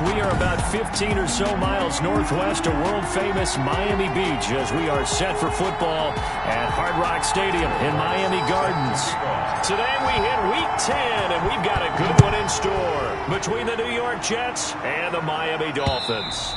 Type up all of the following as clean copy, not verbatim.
We are about 15 or so miles northwest of world-famous Miami Beach as we are set for football at Hard Rock Stadium in Miami Gardens. Today we hit Week 10, and we've got a good one in store between the New York Jets and the Miami Dolphins.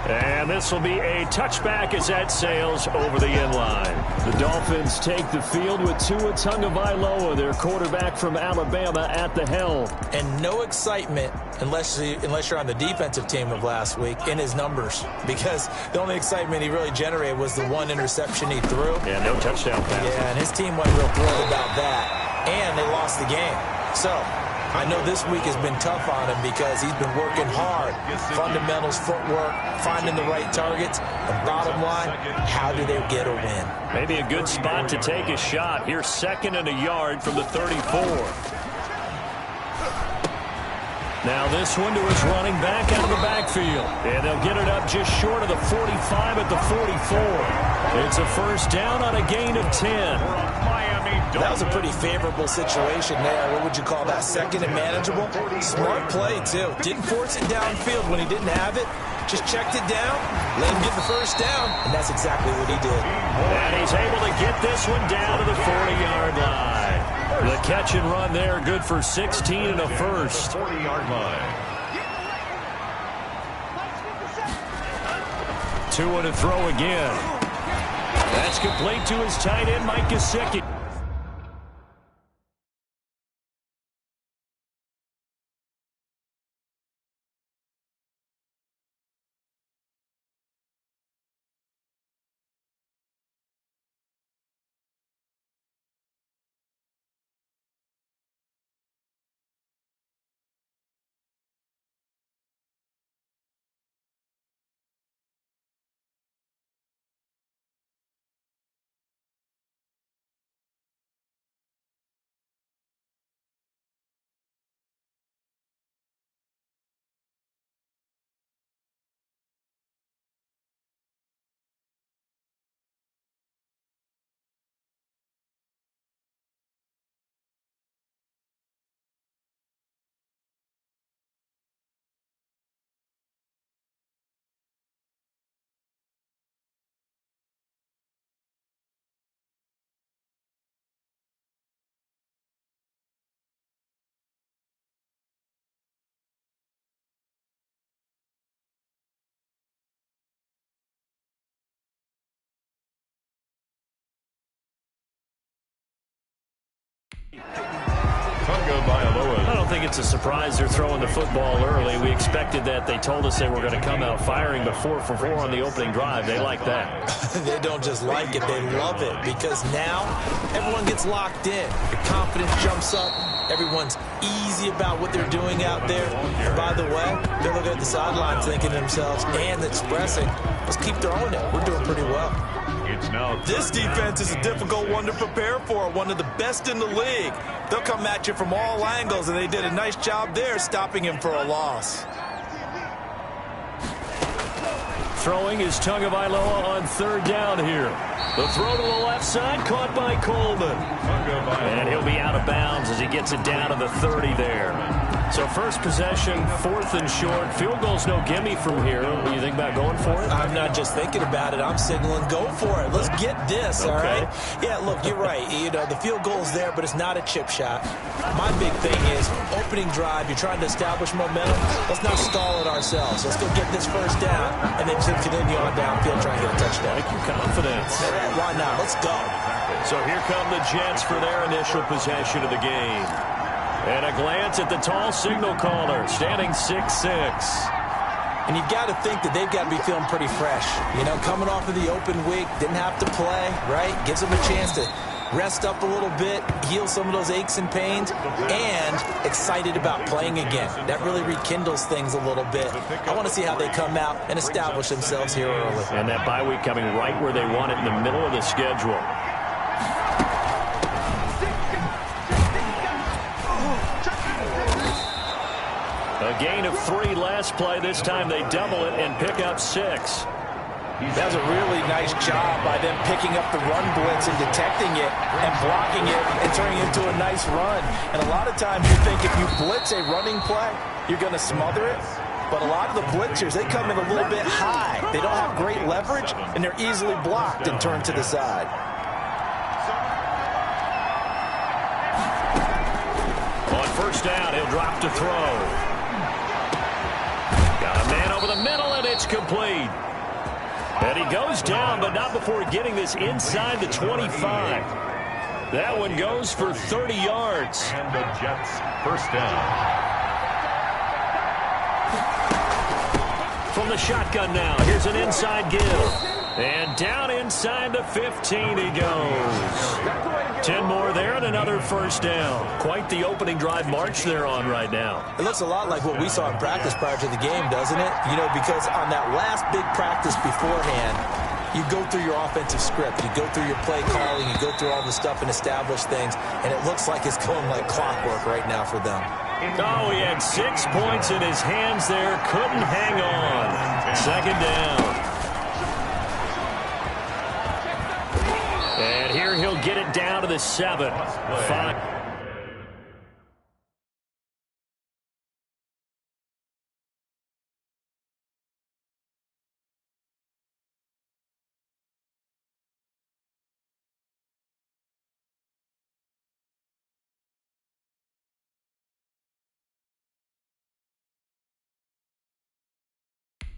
And this will be a touchback as that sails over the inline. The Dolphins take the field with Tua Tagovailoa, their quarterback from Alabama, at the helm. And no excitement unless you're on the defensive team of last week in his numbers, because the only excitement he really generated was the one interception he threw. Yeah, no touchdown pass. Yeah, and his team wasn't real thrilled about that. And they lost the game. So I know this week has been tough on him because he's been working hard. Fundamentals, footwork, finding the right targets. The bottom line, how do they get a win? Maybe a good spot to take a shot. Here's 2nd and a yard from the 34. Now this one to his running back out of the backfield. And they'll get it up just short of the 45 at the 44. It's a first down on a gain of 10. That was a pretty favorable situation there. What would you call that? 2nd and manageable? Smart play, too. Didn't force it downfield when he didn't have it. Just checked it down, let him get the first down, and that's exactly what he did. And he's able to get this one down to the 40-yard line. The catch and run there, good for 16 and a first. 40-yard line. Tua to throw again. That's complete to his tight end, Mike Gesicki. I don't think it's a surprise they're throwing the football early. We expected that. They told us they were going to come out firing the 4 for 4 on the opening drive. They like that. They don't just like it, they love it, because now everyone gets locked in. Your confidence jumps up. Everyone's easy about what they're doing out there. And by the way, they're looking at the sidelines thinking to themselves and expressing, let's keep throwing it. We're doing pretty well. This defense is a difficult one to prepare for, one of the best in the league. They'll come at you from all angles, and they did a nice job there stopping him for a loss. Throwing is Tagovailoa on 3rd down here. The throw to the left side, caught by Coleman. And he'll be out of bounds as he gets it down to the 30 there. So first possession, 4th and short. Field goal's no gimme from here. What do you think about going for it? I'm not just thinking about it. I'm signaling go for it. Let's get this, all right? Yeah, look, you're right. You know, the field goal's there, but it's not a chip shot. My big thing is opening drive. You're trying to establish momentum. Let's not stall it ourselves. Let's go get this first down and then just continue on downfield, try and get a touchdown. Like your confidence. Yeah, why not? Let's go. So here come the Jets for their initial possession of the game. And a glance at the tall signal caller, standing 6'6". And you've got to think that they've got to be feeling pretty fresh. You know, coming off of the open week, didn't have to play, right? Gives them a chance to rest up a little bit, heal some of those aches and pains, and excited about playing again. That really rekindles things a little bit. I want to see how they come out and establish themselves here early. And that bye week coming right where they want it, in the middle of the schedule. A gain of 3 last play. This time they double it and pick up 6. That was a really nice job by them picking up the run blitz and detecting it and blocking it and turning it into a nice run. And a lot of times you think if you blitz a running play, you're going to smother it. But a lot of the blitzers, they come in a little bit high. They don't have great leverage, and they're easily blocked and turned to the side. On first down, he'll drop to throw. Got a man over the middle, and it's complete. And he goes down, but not before getting this inside the 25. That one goes for 30 yards. And the Jets first down. From the shotgun now, here's an inside give. And down inside the 15 he goes. 10 more there and another first down. Quite the opening drive march they're on right now. It looks a lot like what we saw in practice prior to the game, doesn't it? You know, because on that last big practice beforehand, you go through your offensive script, you go through your play calling, you go through all the stuff and establish things, and it looks like it's going like clockwork right now for them. Oh, he had 6 points in his hands there, couldn't hang on. Second down. And here he'll get it down to the 7. 5.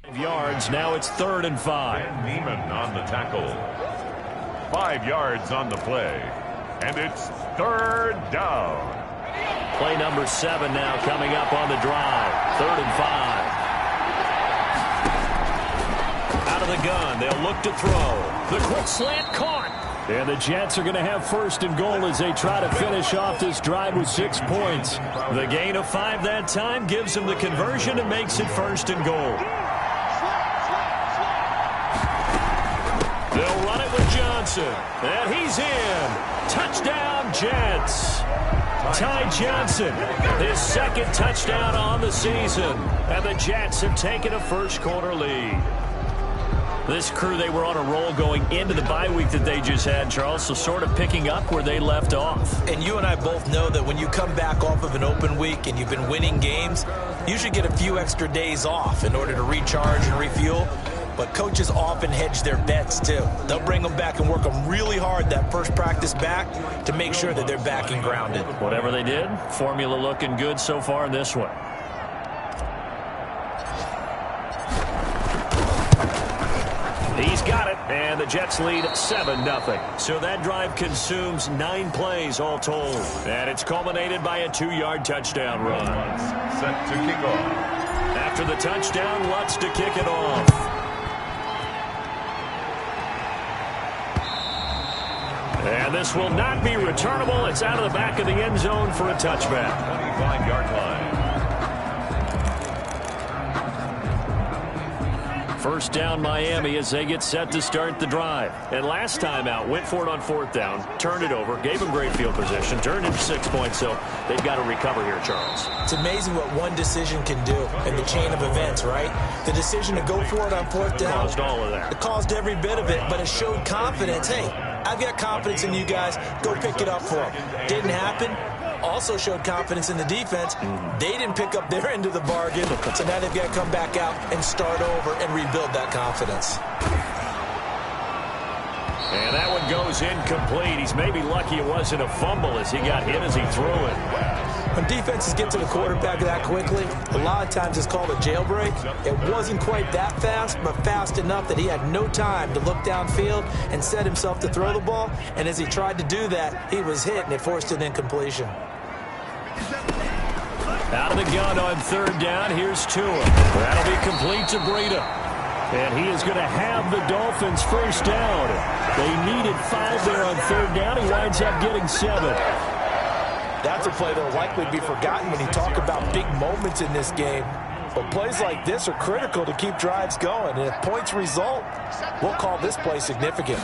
5 yards. Now it's 3rd and 5. Neiman on the tackle. 5 yards on the play. And it's 3rd down. Play number 7 now coming up on the drive. 3rd and 5. Out of the gun. They'll look to throw. The quick slant caught. And the Jets are going to have 1st and goal as they try to finish off this drive with 6 points. The gain of 5 that time gives them the conversion and makes it 1st and goal. They'll run it with Johnson. And he's in. Touchdown, Jets. Ty Johnson, his 2nd touchdown on the season. And the Jets have taken a first-quarter lead. This crew, they were on a roll going into the bye week that they just had, Charles, so sort of picking up where they left off. And you and I both know that when you come back off of an open week and you've been winning games, you should get a few extra days off in order to recharge and refuel. But coaches often hedge their bets, too. They'll bring them back and work them really hard that first practice back to make sure that they're back and grounded. Whatever they did, formula looking good so far in this one. He's got it, and the Jets lead 7-0. So that drive consumes 9 plays all told. And it's culminated by a 2-yard touchdown run. Set to kick off. After the touchdown, Lutz to kick it off. And this will not be returnable. It's out of the back of the end zone for a touchback. 25-yard line. First down Miami as they get set to start the drive. And last time out, went for it on 4th down, turned it over, gave them great field position, turned into 6 points, so they've got to recover here, Charles. It's amazing what one decision can do in the chain of events, right? The decision to go for it on 4th down. Caused all of that. It caused every bit of it, but it showed confidence. Hey, I've got confidence in you guys. Go pick it up for them. Didn't happen. Also showed confidence in the defense. They didn't pick up their end of the bargain, so now they've got to come back out and start over and rebuild that confidence. And that one goes incomplete. He's maybe lucky it wasn't a fumble as he got hit as he threw it. When defenses get to the quarterback that quickly, a lot of times it's called a jailbreak. It wasn't quite that fast, but fast enough that he had no time to look downfield and set himself to throw the ball. And as he tried to do that, he was hit, and it forced an incompletion. Out of the gun on 3rd down. Here's Tua. That'll be complete to Breida. And he is going to have the Dolphins first down. They needed 5 there on 3rd down. He winds up getting 7. That's a play that will likely be forgotten when you talk about big moments in this game. But plays like this are critical to keep drives going. And if points result, we'll call this play significant.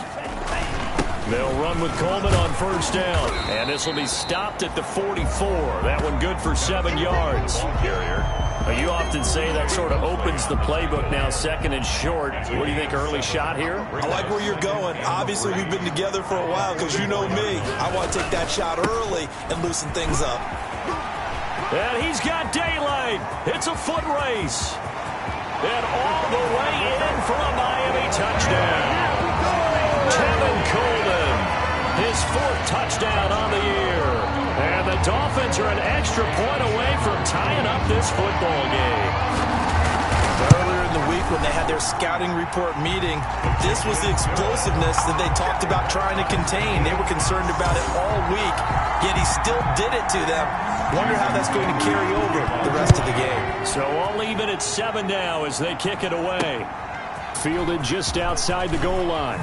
They'll run with Coleman on 1st down. And this will be stopped at the 44. That one good for 7 yards. You often say that sort of opens the playbook now, 2nd and short. What do you think, early shot here? I like where you're going. Obviously, we've been together for a while because you know me. I want to take that shot early and loosen things up. And he's got daylight. It's a foot race. And all the way in for a Miami touchdown. Tevin Coleman, his 4th touchdown on the year. And the Dolphins are an extra point away from tying up this football game. Earlier in the week when they had their scouting report meeting, this was the explosiveness that they talked about trying to contain. They were concerned about it all week, yet he still did it to them. Wonder how that's going to carry over the rest of the game. So all even at 7 now as they kick it away. Fielded just outside the goal line.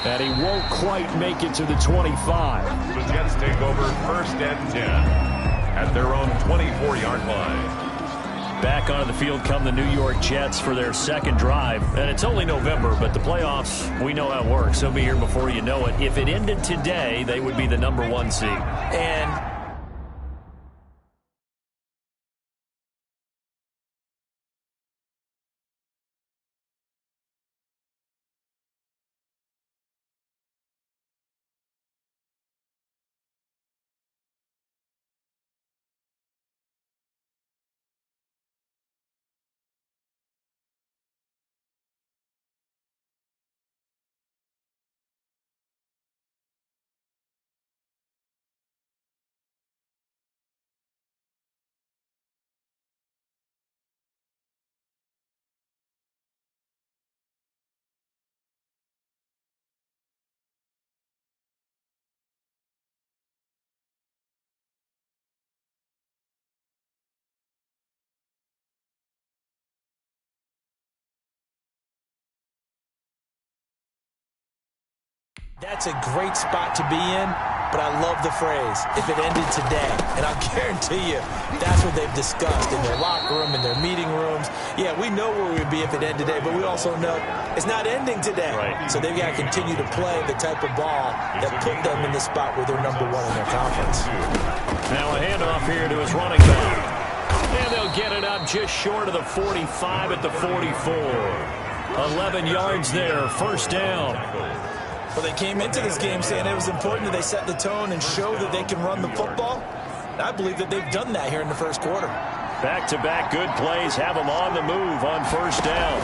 And he won't quite make it to the 25. The Jets take over 1st and 10 at their own 24-yard line. Back onto the field come the New York Jets for their 2nd drive. And it's only November, but the playoffs, we know how it works. They'll be here before you know it. If it ended today, they would be the number 1 seed. And that's a great spot to be in, but I love the phrase, if it ended today. And I'll guarantee you, that's what they've discussed in their locker room, in their meeting rooms. Yeah, we know where we'd be if it ended today, but we also know it's not ending today. Right. So they've got to continue to play the type of ball that put them in the spot where they're number 1 in their conference. Now a handoff here to his running back. And they'll get it up just short of the 45 at the 44. 11 yards there, 1st down. Well, they came into this game saying it was important that they set the tone and show that they can run the football. And I believe that they've done that here in the 1st quarter. Back-to-back good plays have them on the move on 1st down.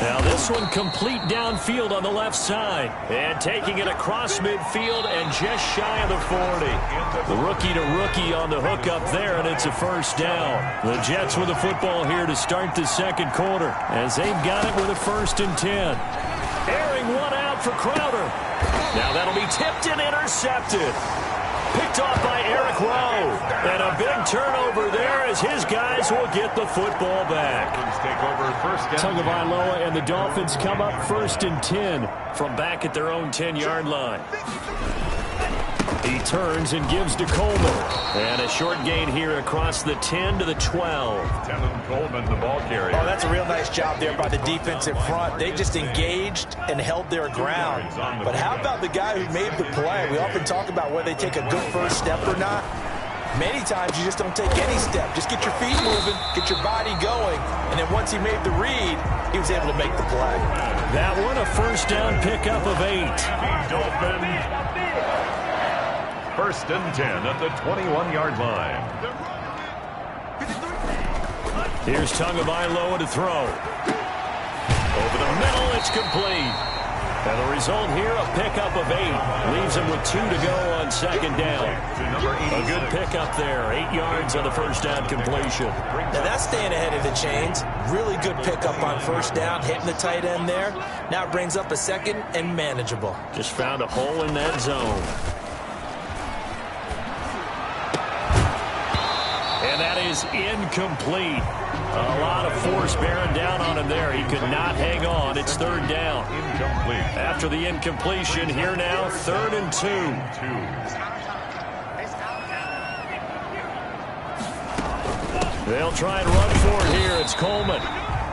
Now this one complete downfield on the left side. And taking it across midfield and just shy of the 40. The rookie-to-rookie on the hook up there, and it's a 1st down. The Jets with the football here to start the 2nd quarter as they've got it with a 1st and 10. Airing one out for Crowder. Now that'll be tipped and intercepted. Picked off by Eric Rowe. And a big turnover there as his guys will get the football back. Take over 1st and Tagovailoa and the Dolphins come up 1st and 10 from back at their own 10-yard line. He turns and gives to Coleman. And a short gain here across the 10 to the 12. Tevin Coleman, the ball carrier. Oh, that's a real nice job there by the defensive front. They just engaged and held their ground. But how about the guy who made the play? We often talk about whether they take a good 1st step or not. Many times you just don't take any step. Just get your feet moving, get your body going, and then once he made the read, he was able to make the play. That one a 1st down pickup of 8. Dolphins. 1st and 10 at the 21-yard line. Here's Tagovailoa to throw. Over the middle, it's complete. And the result here, a pickup of 8. Leaves him with 2 to go on 2nd down. A good pickup there. 8 yards on the 1st down completion. Now that's staying ahead of the chains. Really good pickup on 1st down, hitting the tight end there. Now it brings up a 2nd and manageable. Just found a hole in that zone. And that is incomplete. A lot of force bearing down on him there. He could not hang on. It's 3rd down. Incomplete. After the incompletion, here now, 3rd and 2. They'll try and run for it here. It's Coleman.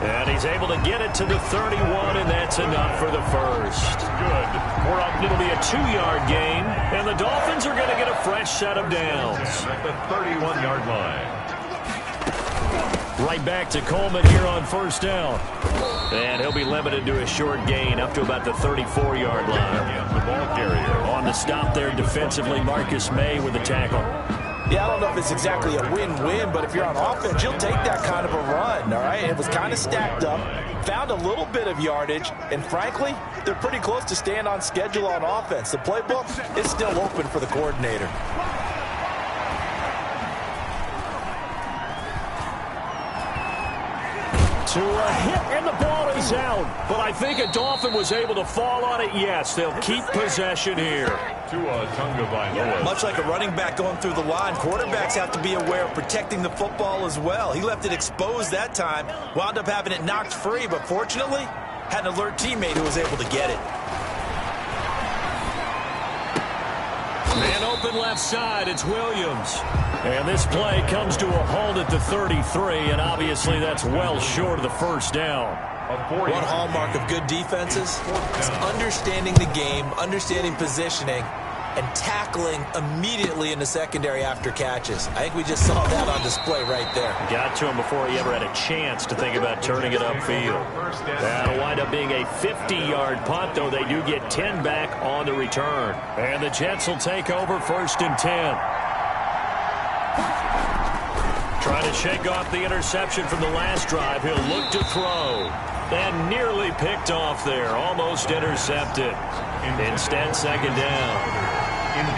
And he's able to get it to the 31, and that's enough for the 1st. Good. It'll be a 2-yard gain, and the Dolphins are going to get a fresh set of downs. At the 31-yard line. Right back to Coleman here on 1st down. And he'll be limited to a short gain up to about the 34-yard line. Again, the ball carrier. On the stop there defensively, Marcus May with the tackle. Yeah, I don't know if it's exactly a win-win, but if you're on offense, you'll take that kind of a run, all right? It was kind of stacked up, found a little bit of yardage, and frankly, they're pretty close to staying on schedule on offense. The playbook is still open for the coordinator. To a hit, and the ball is out. But I think a Dolphin was able to fall on it. Yes, they'll keep possession here. Much like a running back going through the line, quarterbacks have to be aware of protecting the football as well. He left it exposed that time, wound up having it knocked free, but fortunately, had an alert teammate who was able to get it. Man open left side, it's Williams. And this play comes to a halt at the 33, and obviously that's well short of the first down. One hallmark of good defenses is understanding the game, understanding positioning, and tackling immediately in the secondary after catches. I think we just saw that on display right there. Got to him before he ever had a chance to think about turning it upfield. That'll wind up being a 50-yard punt, though they do get 10 back on the return. And the Jets will take over 1st and 10. Trying to shake off the interception from the last drive. He'll look to throw. And nearly picked off there. Almost intercepted. Instead, 2nd down.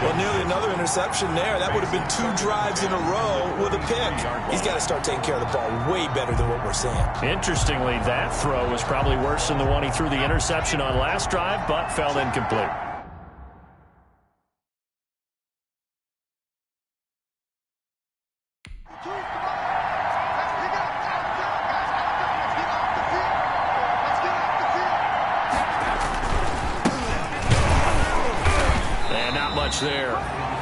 Well, nearly another interception there. That would have been 2 drives in a row with a pick. He's got to start taking care of the ball way better than what we're seeing. Interestingly, that throw was probably worse than the one he threw the interception on last drive, but fell incomplete. There.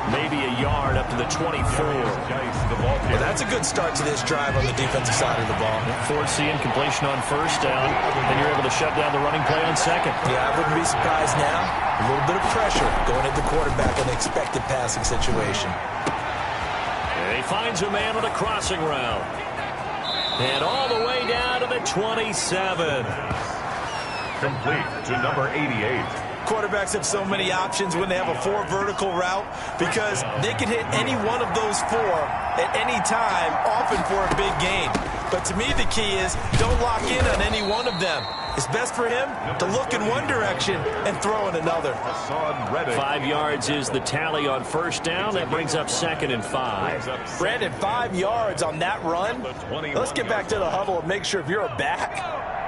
Maybe a yard up to the 24. Well, that's a good start to this drive on the defensive side of the ball. Force the incompletion on 1st down, and you're able to shut down the running play on 2nd. Yeah, I wouldn't be surprised now. A little bit of pressure going at the quarterback on the expected passing situation. And he finds a man on a crossing route. And all the way down to the 27. Complete to number 88. Quarterbacks have so many options when they have a 4 vertical route because they can hit any one of those 4 at any time, often for a big gain. But to me, the key is don't lock in on any one of them. It's best for him to look in one direction and throw in another. 5 yards is the tally on 1st down. That brings up 2nd and 5. Brandon, 5 yards on that run. Let's get back to the huddle and make sure if you're a back,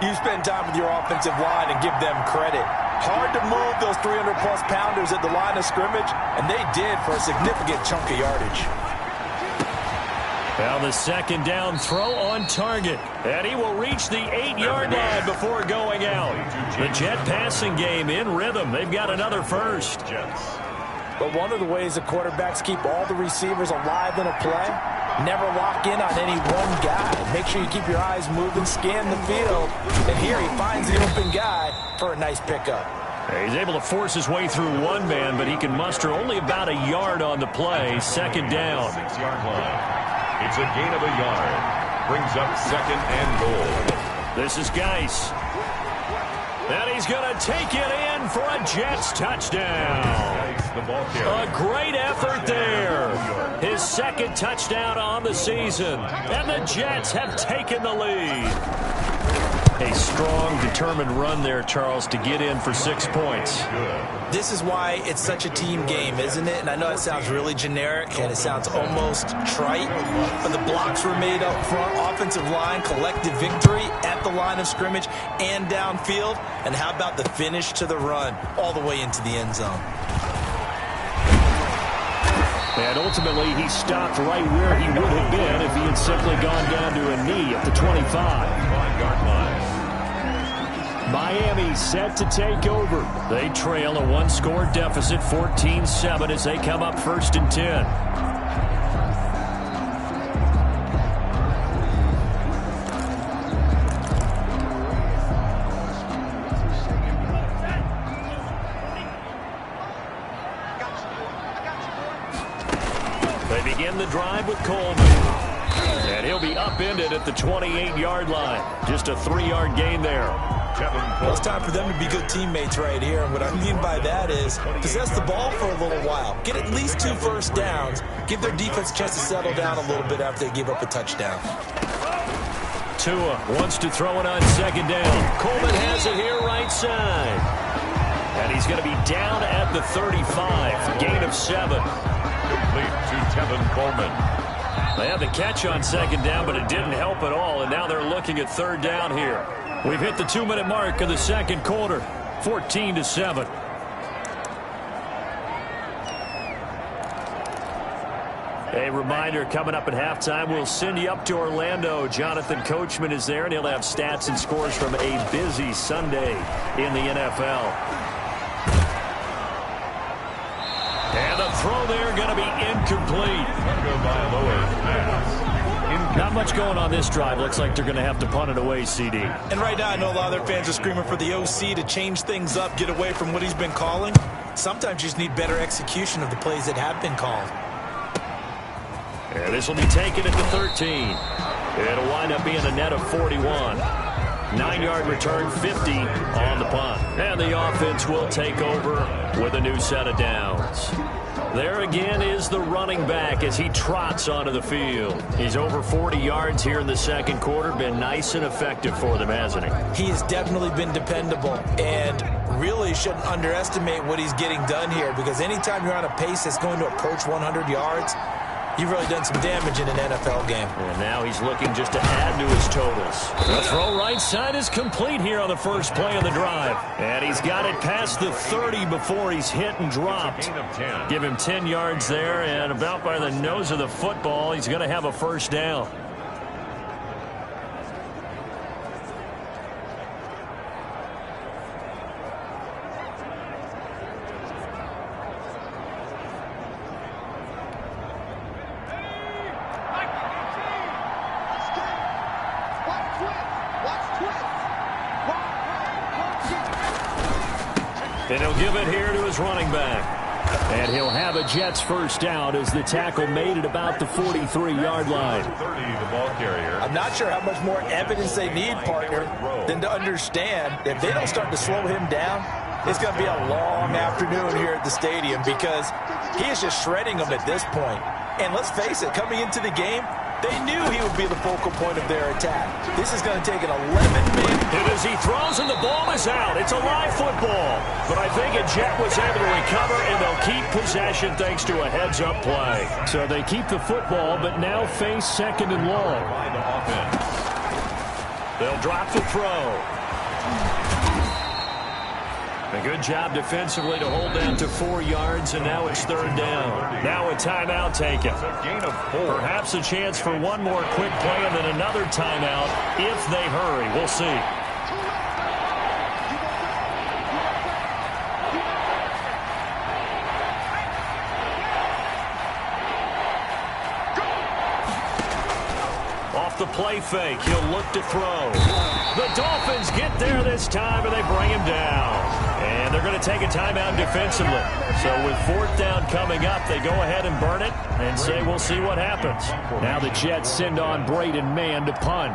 you spend time with your offensive line and give them credit. Hard to move those 300-plus pounders at the line of scrimmage, and they did for a significant chunk of yardage. Now the 2nd down throw on target, and he will reach the 8-yard line before going out. The Jet passing game in rhythm. They've got another first. But one of the ways the quarterbacks keep all the receivers alive in a play, never lock in on any one guy. Make sure you keep your eyes moving, scan the field, and here he finds the open guy for a nice pickup. He's able to force his way through one man, but he can muster only about a yard on the play. 2nd down. 6-yard line. It's a gain of a yard. Brings up 2nd and goal. This is Geis. And he's going to take it in for a Jets touchdown. A great effort there. His 2nd touchdown on the season. And the Jets have taken the lead. A strong, determined run there, Charles, to get in for 6 points. This is why it's such a team game, isn't it? And I know it sounds really generic, and it sounds almost trite, but the blocks were made up front, offensive line, collective victory at the line of scrimmage and downfield. And how about the finish to the run all the way into the end zone? And ultimately, he stopped right where he would have been if he had simply gone down to a knee at the 25-yard line. Miami set to take over. They trail a 1-score deficit, 14-7, as they come up 1st and 10. They begin the drive with Coleman. And he'll be upended at the 28-yard line. Just a 3-yard gain there. Well, it's time for them to be good teammates right here. And what I mean by that is possess the ball for a little while. Get at least 2 first downs. Give their defense a chance to settle down a little bit after they give up a touchdown. Tua wants to throw it on second down. Coleman has it here right side. And he's going to be down at the 35. Gain of 7. Complete to Tevin Coleman. They had the catch on second down, but it didn't help at all. And now they're looking at third down here. We've hit the 2-minute mark of the second quarter. 14-7. A reminder, coming up at halftime, we'll send you up to Orlando. Jonathan Coachman is there, and he'll have stats and scores from a busy Sunday in the NFL. And the throw there going to be incomplete. Not much going on this drive. Looks like they're going to have to punt it away, CD. And right now, I know a lot of their fans are screaming for the OC to change things up, get away from what he's been calling. Sometimes you just need better execution of the plays that have been called. And this will be taken at the 13. It'll wind up being a net of 41. 9-yard return, 50 on the punt. And the offense will take over with a new set of downs. There again is the running back as he trots onto the field. He's over 40 yards here in the second quarter. Been nice and effective for them, hasn't he? He has definitely been dependable and really shouldn't underestimate what he's getting done here, because anytime you're on a pace that's going to approach 100 yards, you've really done some damage in an NFL game. And now he's looking just to add to his totals. The throw right side is complete here on the first play of the drive. And he's got it past the 30 before he's hit and dropped. Give him 10 yards there, and about by the nose of the football, he's going to have a first down. And he'll give it here to his running back. And he'll have a Jets first down as the tackle made it about the 43-yard line. 30, the ball carrier. I'm not sure how much more evidence they need, partner, than to understand that if they don't start to slow him down, it's going to be a long afternoon here at the stadium, because he is just shredding them at this point. And let's face it, coming into the game, they knew he would be the focal point of their attack. This is going to take an 11-man. And as he throws and the ball is out, it's a live football. But I think a Jet was able to recover, and they'll keep possession thanks to a heads-up play. So they keep the football, but now face second and long. They'll drop the throw. A good job defensively to hold down to 4 yards, and now it's third down. Now a timeout taken. A gain of 4. Perhaps a chance for one more quick play and then another timeout if they hurry. We'll see. Off the play fake, he'll look to throw. The Dolphins get there this time, and they bring him down. And they're going to take a timeout defensively. So with fourth down coming up, they go ahead and burn it and say we'll see what happens. Now the Jets send on Braden Mann to punt.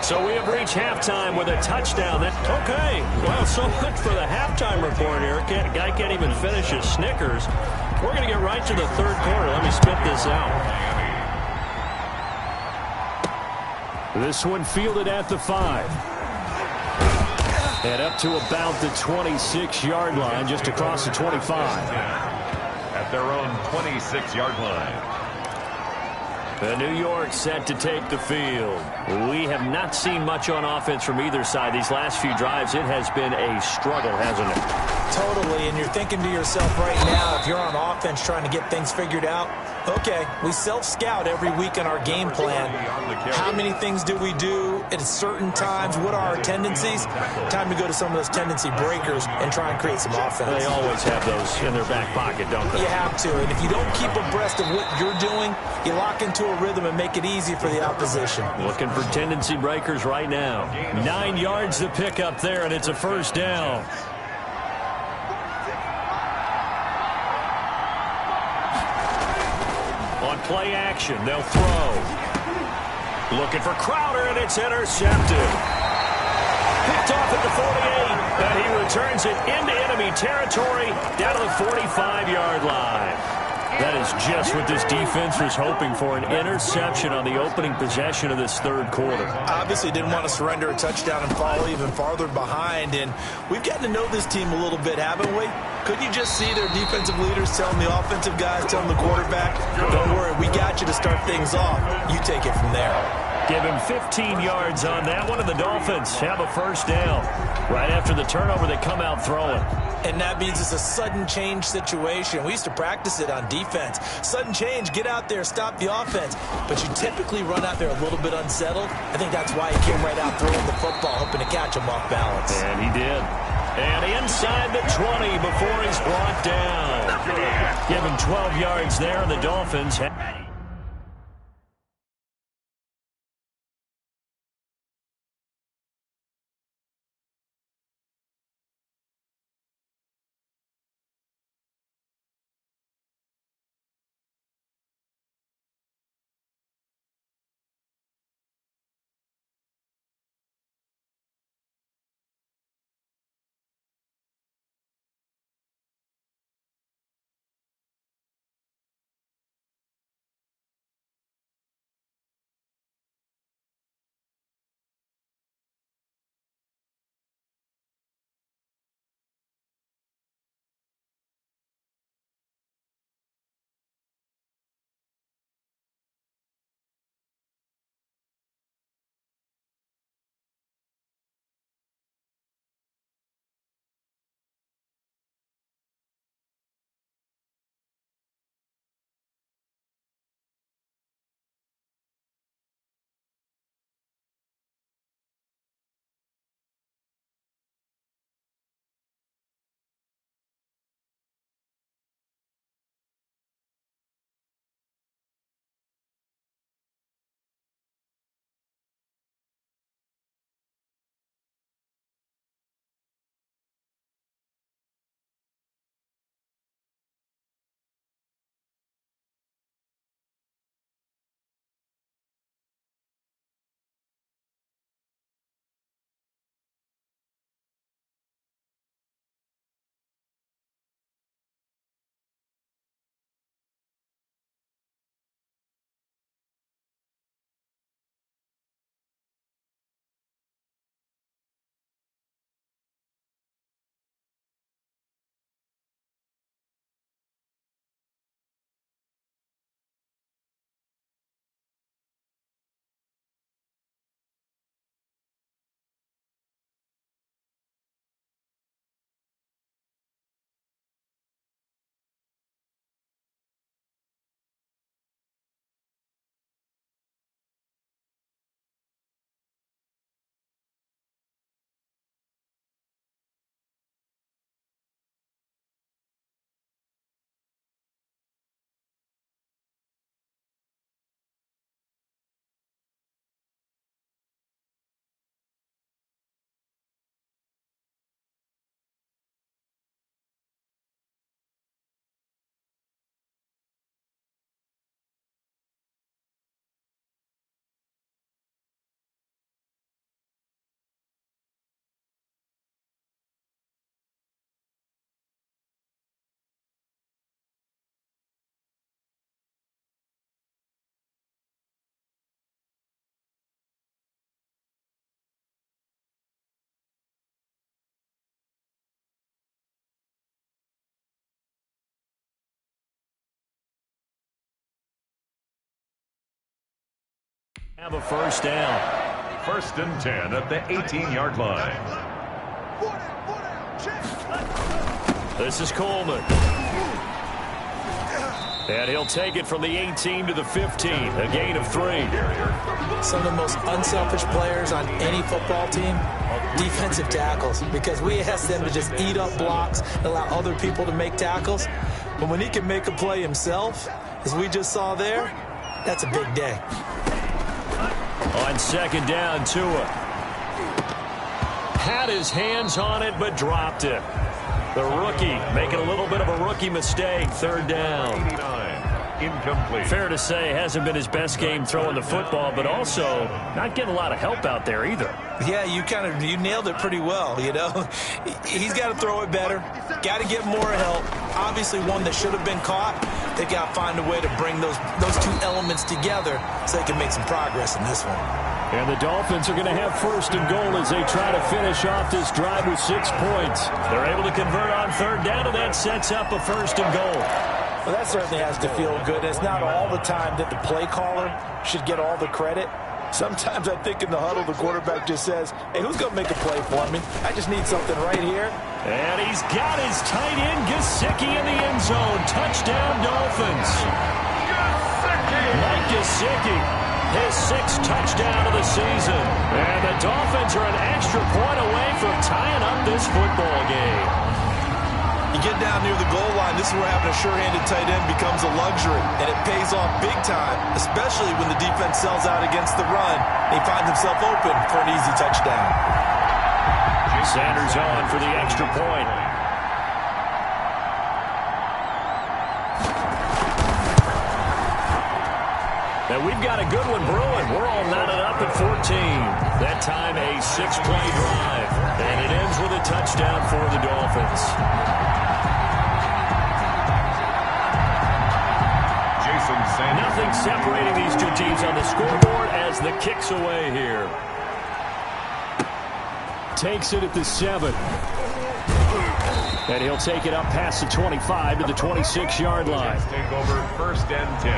So we have reached halftime with a touchdown. Okay, well, so much for the halftime report here. Guy can't even finish his Snickers. We're going to get right to the third quarter. Let me spit this out. This one fielded at the 5. And up to about the 26-yard line, just across the 25. At their own 26-yard line. The New York set to take the field. We have not seen much on offense from either side. These last few drives, it has been a struggle, hasn't it? Totally, and you're thinking to yourself right now, if you're on offense trying to get things figured out, okay, we self-scout every week in our game plan. How many things do we do at certain times? What are our tendencies? Time to go to some of those tendency breakers and try and create some offense. They always have those in their back pocket, don't they? You have to, and if you don't keep abreast of what you're doing, you lock into a rhythm and make it easy for the opposition. Looking for tendency breakers right now. 9 yards to pick up there, and it's a first down. On play action, they'll throw. Looking for Crowder, and it's intercepted. Picked off at the 48, and he returns it into enemy territory down to the 45-yard line. That is just what this defense was hoping for, an interception on the opening possession of this third quarter. Obviously didn't want to surrender a touchdown and fall even farther behind, and we've gotten to know this team a little bit, haven't we? Couldn't you just see their defensive leaders telling the offensive guys, telling the quarterback, don't worry, we got you to start things off. You take it from there. Give him 15 yards on that one, and the Dolphins have a first down. Right after the turnover, they come out throwing. And that means it's a sudden change situation. We used to practice it on defense. Sudden change, get out there, stop the offense. But you typically run out there a little bit unsettled. I think that's why he came right out throwing the football, hoping to catch him off balance. And he did. And inside the 20 before he's brought down. Give him 12 yards there, and the Dolphins have... have a first down. First and 10 at the 18-yard line. This is Coleman. And he'll take it from the 18 to the 15, a gain of 3. Some of the most unselfish players on any football team, defensive tackles, because we ask them to just eat up blocks and allow other people to make tackles. But when he can make a play himself, as we just saw there, that's a big day. On second down, Tua had his hands on it but dropped it. The rookie making a little bit of a rookie mistake. Third down. Incomplete. Fair to say, hasn't been his best game throwing the football, but also not getting a lot of help out there either. Yeah, you nailed it pretty well, you know. He's got to throw it better. Got to get more help. Obviously one that should have been caught. They got to find a way to bring those two elements together so they can make some progress in this one. And the Dolphins are going to have first and goal as they try to finish off this drive with 6 points. They're able to convert on third down, and that sets up a first and goal. Well, that certainly has to feel good. It's not all the time that the play caller should get all the credit. Sometimes I think in the huddle, the quarterback just says, hey, who's going to make a play for me? I just need something right here. And he's got his tight end, Gesicki, in the end zone. Touchdown, Dolphins. Mike Gesicki, his 6th touchdown of the season. And the Dolphins are an extra point away from tying up this football game. You get down near the goal line, this is where having a sure-handed tight end becomes a luxury, and it pays off big time, especially when the defense sells out against the run, and he finds himself open for an easy touchdown. Sanders on for the extra point. Now we've got a good one brewing. We're all knotted up at 14. That time a 6-play drive, and it ends with a touchdown for the Dolphins. Nothing separating these two teams on the scoreboard as the kick's away here. Takes it at the 7. And he'll take it up past the 25 to the 26-yard line. Take over first and 10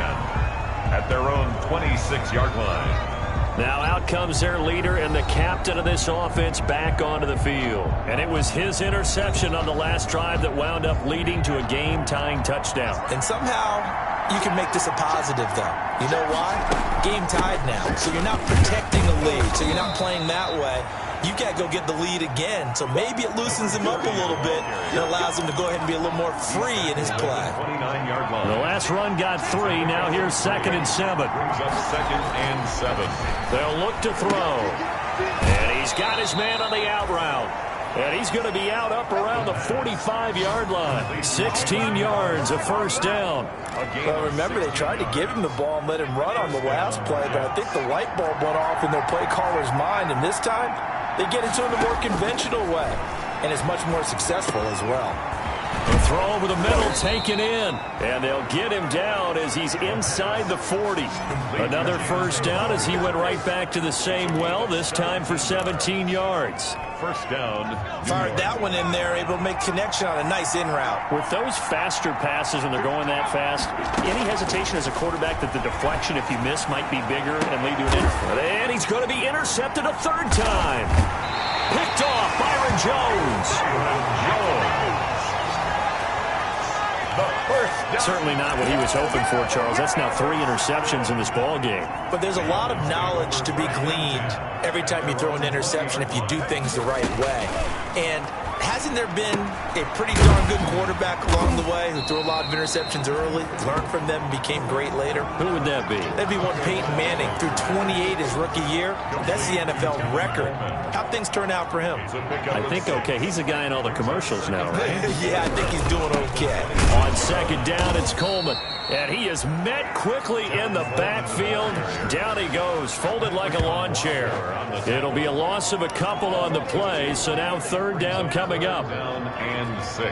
at their own 26-yard line. Now out comes their leader and the captain of this offense back onto the field. And it was his interception on the last drive that wound up leading to a game-tying touchdown. And somehow you can make this a positive, though. You know why? Game tied now. So you're not protecting the lead. So you're not playing that way. You got to go get the lead again. So maybe it loosens him up a little bit and allows him to go ahead and be a little more free in his play. 29-yard line. The last run got 3. Now here's 2nd and 7. Brings up 2nd and 7. They'll look to throw. And he's got his man on the out route. And he's going to be out up around the 45-yard line. 16 yards, a first down. Well, remember, they tried to give him the ball and let him run on the last play, but I think the light bulb went off in their play caller's mind, and this time they get into it the more conventional way, and it's much more successful as well. The throw over the middle taken in, and they'll get him down as he's inside the 40. Another first down as he went right back to the same well, this time for 17 yards. First down. Fired that one in there, able to make connection on a nice in route. With those faster passes when they're going that fast, any hesitation as a quarterback that the deflection, if you miss, might be bigger and lead to an interception. And he's going to be intercepted a 3rd time. Picked off, Byron Jones. Certainly not what he was hoping for, Charles. That's now 3 interceptions in this ball game. But there's a lot of knowledge to be gleaned every time you throw an interception if you do things the right way. And hasn't there been a pretty darn good quarterback along the way who threw a lot of interceptions early, learned from them, became great later? Who would that be? That'd be one Peyton Manning. Threw 28 his rookie year. That's the NFL record. How'd things turn out for him? I think okay. He's a guy in all the commercials now, right? Yeah, I think he's doing okay. On second down, it's Coleman. And he is met quickly in the backfield. Down he goes, folded like a lawn chair. It'll be a loss of a couple on the play, so now 3rd down coming up. Down and 6.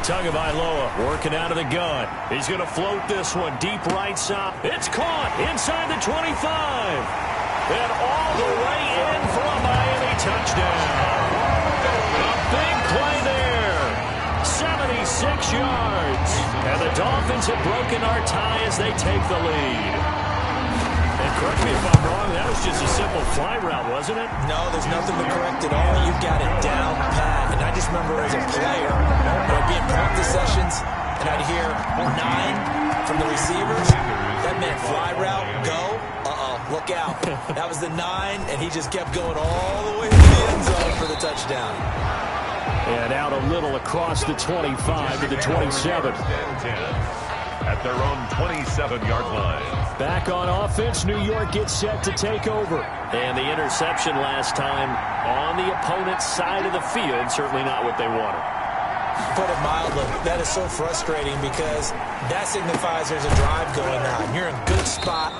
Tagovailoa working out of the gun. He's going to float this one deep right side. It's caught inside the 25. And all the way in for a Miami touchdown. A big play there. 76 yards. And the Dolphins have broken our tie as they take the lead. And Correct me if I'm wrong, that was just a simple fly route, wasn't it? No, there's nothing to correct at all. You got it down pat. And I just remember as a player, I'd be in practice sessions, and I'd hear 9 from the receivers. That meant fly route, go. Look out. That was the 9, and he just kept going all the way to the end zone for the touchdown. And out a little across the 25 to the 27. At their own 27-yard line. Back on offense, New York gets set to take over. And the interception last time on the opponent's side of the field, certainly not what they wanted. Put it mildly, that is so frustrating because that signifies there's a drive going on. You're in a good spot.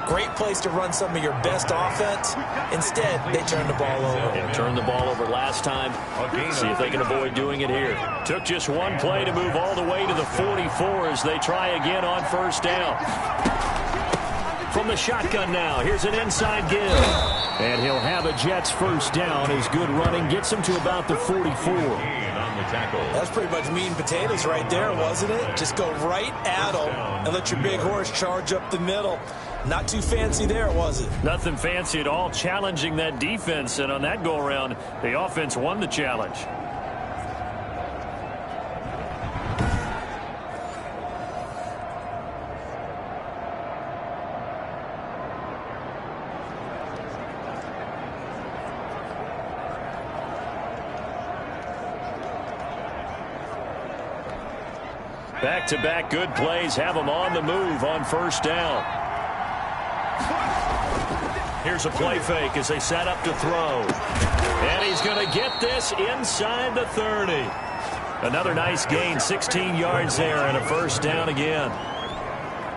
Great place to run some of your best offense. Instead, they turn the ball over. Yeah, turned the ball over last time. See if they can avoid doing it here. Took just one play to move all the way to the 44 as they try again on first down. From the shotgun now, here's an inside give. And he'll have a Jets first down as good running gets him to about the 44. That's pretty much meat and potatoes right there, wasn't it? Just go right at them and let your big horse charge up the middle. Not too fancy there, was it? Nothing fancy at all, challenging that defense. And on that go-around, the offense won the challenge. Back-to-back good plays have them on the move on first down. Here's a play fake as they set up to throw. And he's going to get this inside the 30. Another nice gain, 16 yards there and a first down again.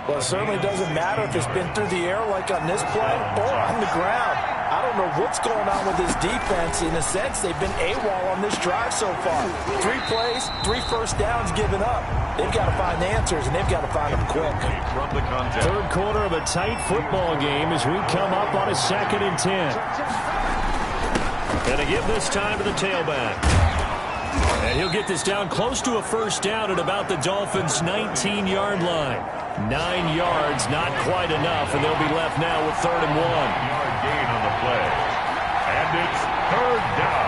Well, it certainly doesn't matter if it's been through the air like on this play or on the ground. I don't know what's going on with this defense. In a sense, they've been AWOL on this drive so far. 3 plays, 3 first downs given up. They've got to find answers, and they've got to find them quick. From the contest. Third quarter of a tight football game as we come up on a 2nd and 10. And to give this time to the tailback. And he'll get this down close to a first down at about the Dolphins' 19-yard line. 9 yards, not quite enough, and they'll be left now with 3rd and 1. Yard gain on the play. And it's 3rd down.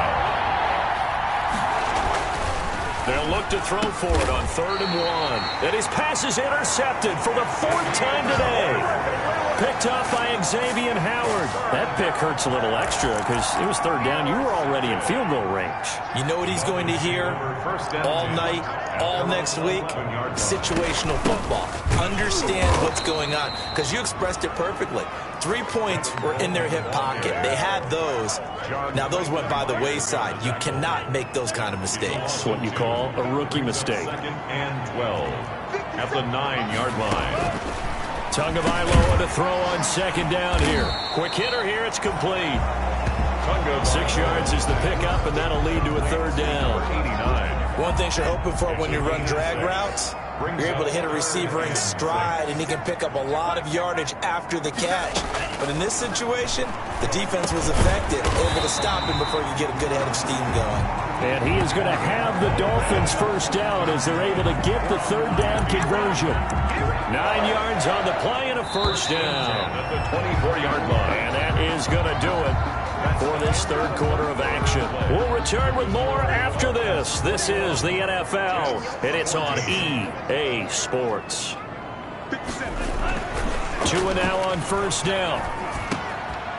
They'll look to throw for it on 3rd and 1. And his pass is intercepted for the 4th time today. Picked off by Xavier Howard. That pick hurts a little extra because it was 3rd down. You were already in field goal range. You know what he's going to hear all night, all next week? Situational football. Understand what's going on because you expressed it perfectly. 3 points were in their hip pocket. They had those. Now, those went by the wayside. You cannot make those kind of mistakes. That's what you call a rookie mistake. 2nd and 12 at the 9-yard line. Tagovailoa to throw on 2nd down here. Quick hitter here. It's complete. 6 yards is the pickup, and that'll lead to a 3rd down. 89. One thing you're hoping for when you run drag routes, you're able to hit a receiver in stride, and he can pick up a lot of yardage after the catch. But in this situation, the defense was effective, able to stop him before you get a good head of steam going. And he is going to have the Dolphins first down as they're able to get the 3rd down conversion. 9 yards on the play and a first down. At the 24-yard line. And that is going to do it for this 3rd quarter of action. We'll return with more after this. This is the NFL, and it's on EA Sports. 2 and now on first down.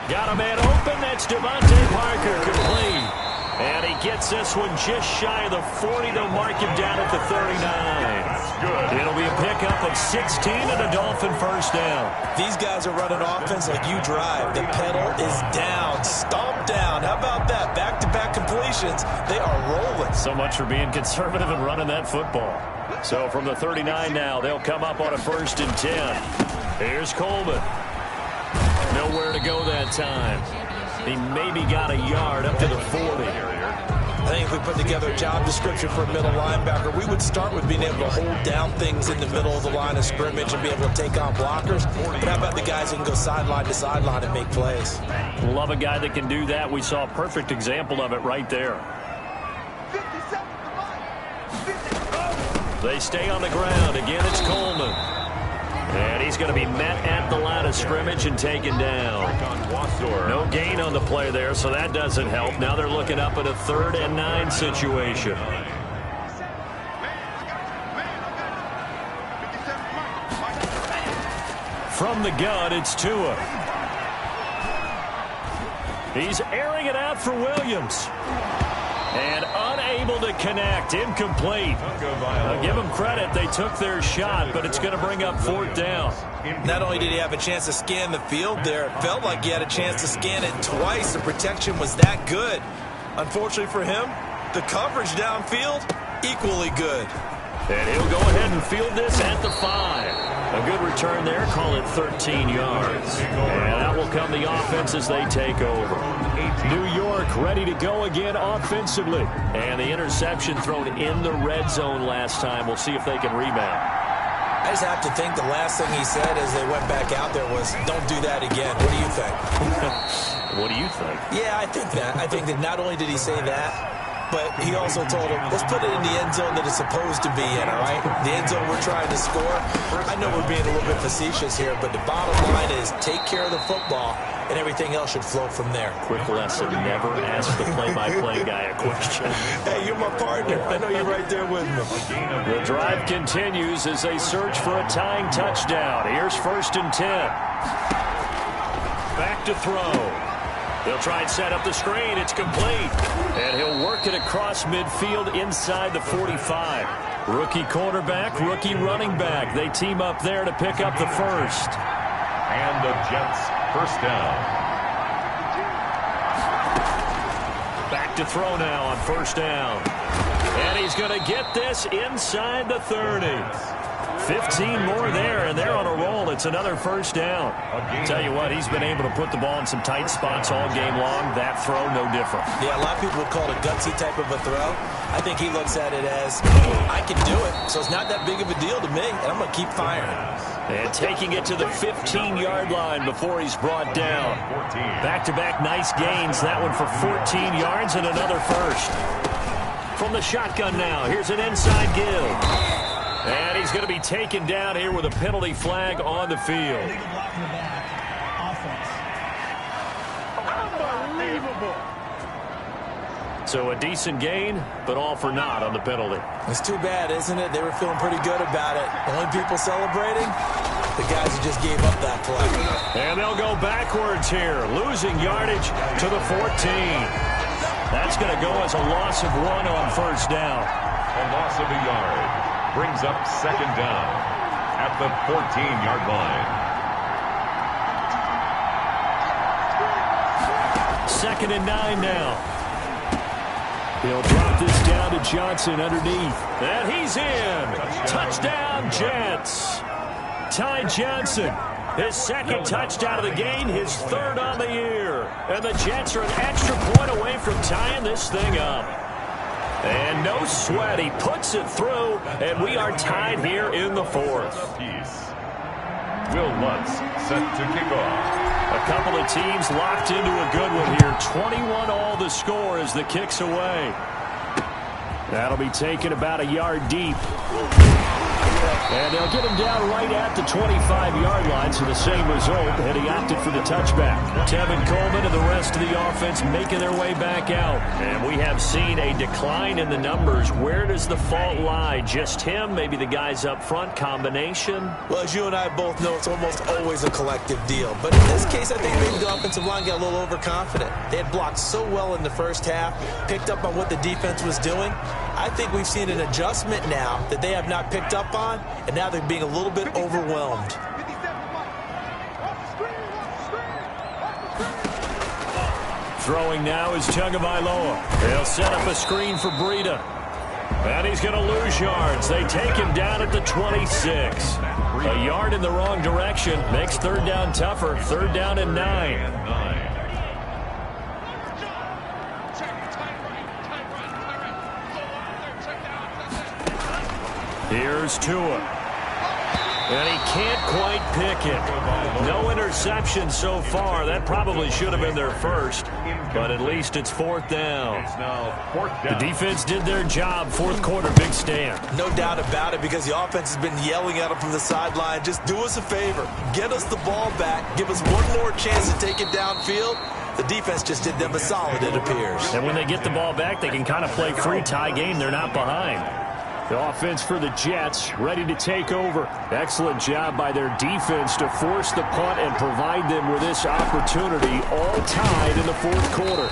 Got a man open. That's Devontae Parker, complete. And he gets this one just shy of the 40. They'll mark him down at the 39. It'll be a pickup of 16 and a Dolphin first down. These guys are running offense like you drive. The pedal is down, stomp down. How about that? Back-to-back completions. They are rolling. So much for being conservative and running that football. So from the 39 now, they'll come up on a 1st and 10. Here's Coleman. Nowhere to go that time. He maybe got a yard up to the 40. I think if we put together a job description for a middle linebacker, we would start with being able to hold down things in the middle of the line of scrimmage and be able to take on blockers. But how about the guys who can go sideline to sideline and make plays? Love a guy that can do that. We saw a perfect example of it right there. They stay on the ground. Again, it's Coleman. And he's going to be met at the line of scrimmage and taken down. No gain on the play there, so that doesn't help. Now they're looking up at a 3rd and 9 situation. From the gun, it's Tua. He's airing it out for Williams. And unable to connect. Incomplete. I'll give them credit. They took their shot, but it's going to bring up 4th down. Not only did he have a chance to scan the field there, it felt like he had a chance to scan it twice. The protection was that good. Unfortunately for him, the coverage downfield, equally good. And he'll go ahead and field this at the 5. A good return there. Call it 13 yards. And that will come the offense as they take over. New York ready to go again offensively. And the interception thrown in the red zone last time. We'll see if they can rebound. I just have to think the last thing he said as they went back out there was, don't do that again. What do you think? What do you think? Yeah, I think that. I think that not only did he say that, but he also told him, let's put it in the end zone that it's supposed to be in, all right? The end zone we're trying to score. I know we're being a little bit facetious here, but the bottom line is take care of the football, and everything else should flow from there. Quick lesson, never ask the play-by-play guy a question. Hey, you're my partner. I know you're right there with me. The drive continues as they search for a tying touchdown. Here's 1st and 10. Back to throw. He'll try and set up the screen. It's complete. And he'll work it across midfield inside the 45. Rookie quarterback, rookie running back. They team up there to pick up the 1st. And the Jets, 1st down. Back to throw now on 1st down. And he's going to get this inside the 30. 15 more there, and they're on a roll. It's another 1st down. Tell you what, he's been able to put the ball in some tight spots all game long. That throw, no different. Yeah, a lot of people would call it a gutsy type of a throw. I think he looks at it as, I can do it, so it's not that big of a deal to me, and I'm going to keep firing. And taking it to the 15-yard line before he's brought down. Back-to-back nice gains. That one for 14 yards and another 1st. From the shotgun now, here's an inside give. And he's going to be taken down here with a penalty flag on the field. Unbelievable. So a decent gain, but all for naught on the penalty. It's too bad, isn't it? They were feeling pretty good about it. The only people celebrating, the guys who just gave up that play. And they'll go backwards here, losing yardage to the 14. That's going to go as a loss of 1 on 1st down. A loss of a yard. Brings up 2nd down at the 14-yard line. 2nd and 9 now. He'll drop this down to Johnson underneath. And he's in. Touchdown, Jets. Ty Johnson, his 2nd touchdown of the game, his 3rd on the year. And the Jets are an extra point away from tying this thing up. And no sweat. He puts it through, and we are tied here in the 4th. Will Lutz set to kick off. A couple of teams locked into a good one here. 21 all the score as the kick's away. That'll be taken about a yard deep. And they'll get him down right at the 25-yard line, so the same result, and he opted for the touchback. Tevin Coleman and the rest of the offense making their way back out. And we have seen a decline in the numbers. Where does the fault lie? Just him? Maybe the guys up front? Combination? Well, as you and I both know, it's almost always a collective deal. But in this case, I think maybe the offensive line got a little overconfident. They had blocked so well in the 1st half, picked up on what the defense was doing. I think we've seen an adjustment now that they have not picked up on, and now they're being a little bit overwhelmed. Throwing now is Tagovailoa. They'll set up a screen for Breida. And he's going to lose yards. They take him down at the 26. A yard in the wrong direction makes 3rd down tougher. 3rd down and 9. Here's Tua. And he can't quite pick it. No interception so far. That probably should have been their first, but at least it's fourth down. The defense did their job. Fourth quarter, big stand. No doubt about it, because the offense has been yelling at him from the sideline. Just do us a favor. Get us the ball back. Give us one more chance to take it downfield. The defense just did them a solid, it appears. And when they get the ball back, they can kind of play free tie game. They're not behind. The offense for the Jets ready to take over. Excellent job by their defense to force the punt and provide them with this opportunity, all tied in the fourth quarter.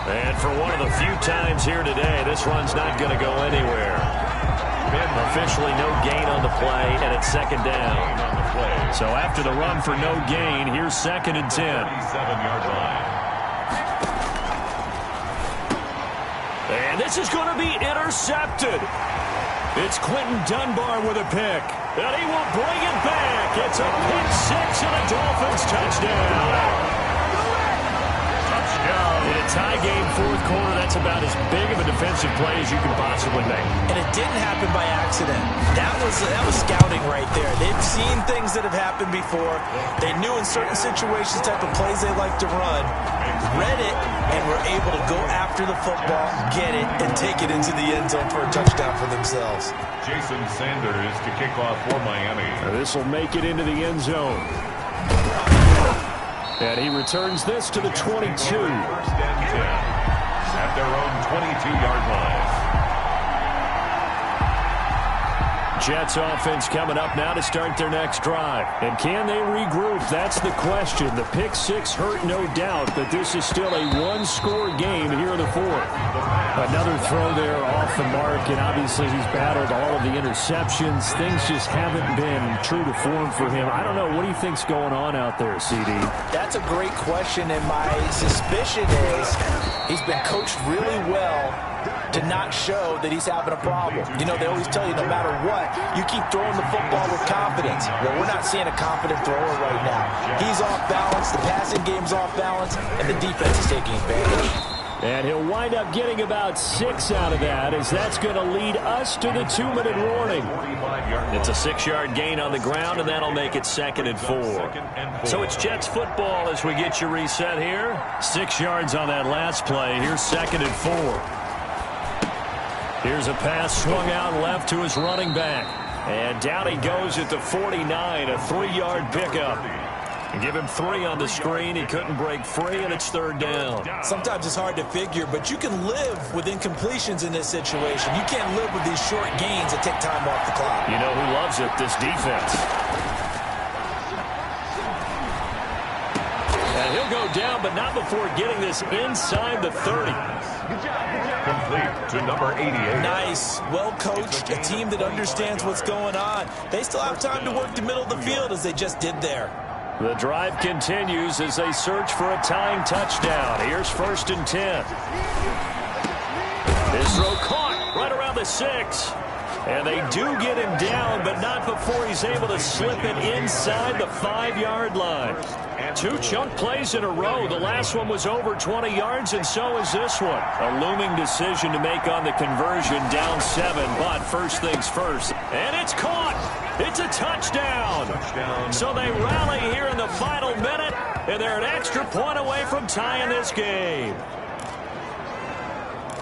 And for one of the few times here today, this run's not going to go anywhere. Officially no gain on the play, and it's second down. So after the run for no gain, here's second and 10. 37-yard line. And this is going to be intercepted. It's Quentin Dunbar with a pick. And he will bring it back. It's a pick six and a Dolphins touchdown. In a tie game, fourth quarter, that's about as big of a defensive play as you can possibly make. And it didn't happen by accident. That was scouting right there. They've seen things that have happened before. They knew in certain situations type of plays they like to run, read it, and were able to go after the football, get it, and take it into the end zone for a touchdown for themselves. Jason Sanders to kick off for Miami. This will make it into the end zone. And he returns this to the 22. First and 10 at their own 22-yard line. Jets offense coming up now to start their next drive. And can they regroup? That's the question. The pick six hurt, no doubt, but this is still a one-score game here in the fourth. Another throw there off the mark, and obviously he's battled all of the interceptions. Things just haven't been true to form for him. I don't know. What do you think's going on out there, CD? That's a great question, and my suspicion is he's been coached really well to not show that he's having a problem. You know, they always tell you no matter what, you keep throwing the football with confidence. Well, we're not seeing a confident thrower right now. He's off balance, the passing game's off balance, and the defense is taking advantage. And he'll wind up getting about 6 out of that, as that's going to lead us to the 2-minute warning. It's a 6-yard gain on the ground, and that'll make it second and 4. So it's Jets football as we get you reset here. 6 yards on that last play. Here's second and 4. Here's a pass swung out left to his running back. And down he goes at the 49, a 3-yard pickup. Give him 3 on the screen. He couldn't break free, and it's third down. Sometimes it's hard to figure, but you can live with incompletions in this situation. You can't live with these short gains that take time off the clock. You know who loves it? This defense. And he'll go down, but not before getting this inside the 30. Complete to number 88. Nice, well coached, a team that understands what's going on. They still have time to work the middle of the field as they just did there. The drive continues as they search for a tying touchdown. Here's first and 10. This throw caught right around the 6. And they do get him down, but not before he's able to slip it inside the 5-yard line. 2 chunk plays in a row. The last one was over 20 yards, and so is this one. A looming decision to make on the conversion, down 7, but first things first. And it's caught. It's a touchdown. So they rally here in the final minute, and they're an extra point away from tying this game.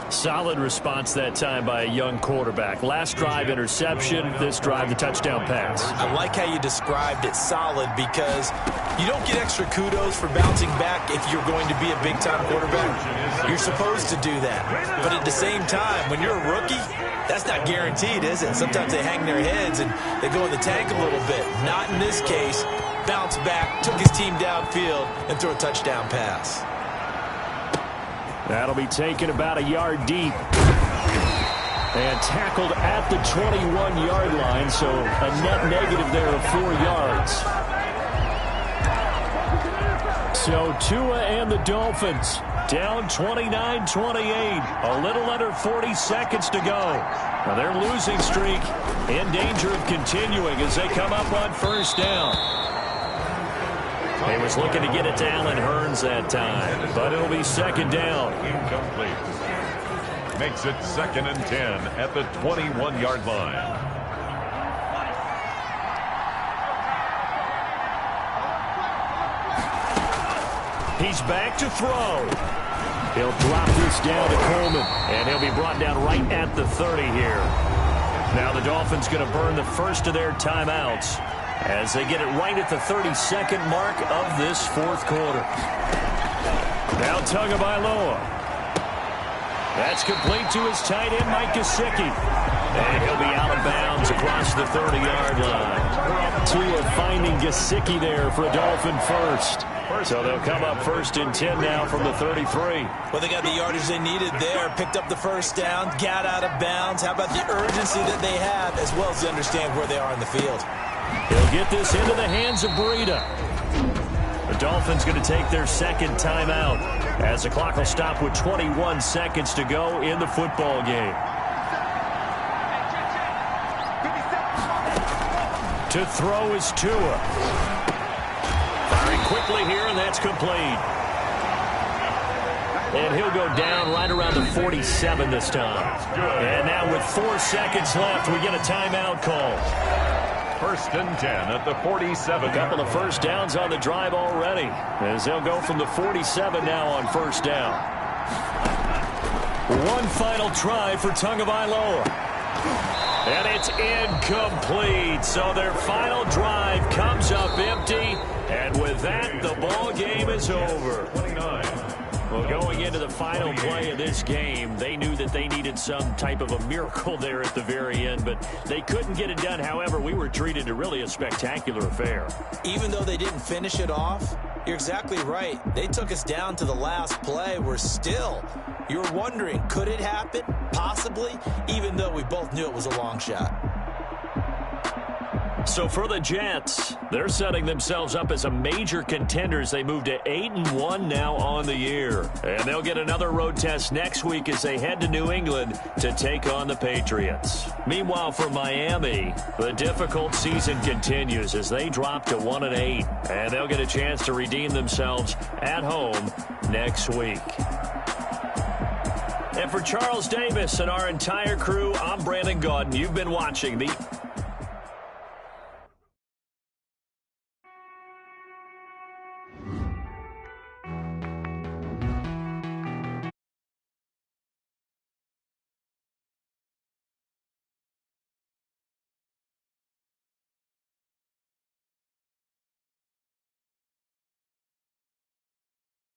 Solid response that time by a young quarterback. Last drive, interception. This drive, the touchdown pass. I like how you described it, solid, because you don't get extra kudos for bouncing back if you're going to be a big-time quarterback. You're supposed to do that. But at the same time, when you're a rookie, that's not guaranteed, is it? Sometimes they hang their heads and they go in the tank a little bit. Not in this case. Bounce back, took his team downfield, and threw a touchdown pass. That'll be taken about a yard deep. And tackled at the 21-yard line, so a net negative there of 4 yards. So Tua and the Dolphins down 29-28. A little under 40 seconds to go. Now their losing streak in danger of continuing as they come up on first down. He was looking to get it to Allen Hurns that time, but it'll be second down. Incomplete. Makes it second and 10 at the 21-yard line. He's back to throw. He'll drop this down to Coleman, and he'll be brought down right at the 30 here. Now the Dolphins going to burn the first of their timeouts as they get it right at the 32nd mark of this fourth quarter. Now Tagovailoa. That's complete to his tight end, Mike Gesicki. And he'll be out of bounds across the 30-yard line. Tua finding Gesicki there for a Dolphin first. So they'll come up 1st and 10 now from the 33. Well, they got the yardage they needed there. Picked up the first down, got out of bounds. How about the urgency that they have, as well as they understand where they are in the field? He'll get this into the hands of Breida. The Dolphins going to take their second timeout as the clock will stop with 21 seconds to go in the football game. To throw is Tua. Firing quickly here, and that's complete. And he'll go down right around the 47 this time. And now with 4 seconds left, we get a timeout call. 1st and 10 at the 47. A couple of first downs on the drive already, as they'll go from the 47 now on first down. One final try for Tagovailoa. And it's incomplete. So their final drive comes up empty. And with that, the ball game is over. 29. Well, going into the final play of this game, they knew that they needed some type of a miracle there at the very end, but they couldn't get it done. However, we were treated to really a spectacular affair. Even though they didn't finish it off, you're exactly right. They took us down to the last play. We're still, you're wondering, could it happen? Possibly, even though we both knew it was a long shot. So for the Jets, they're setting themselves up as a major contender as they move to 8-1 now on the year. And they'll get another road test next week as they head to New England to take on the Patriots. Meanwhile, for Miami, the difficult season continues as they drop to 1-8. And they'll get a chance to redeem themselves at home next week. And for Charles Davis and our entire crew, I'm Brandon Gaudin. You've been watching the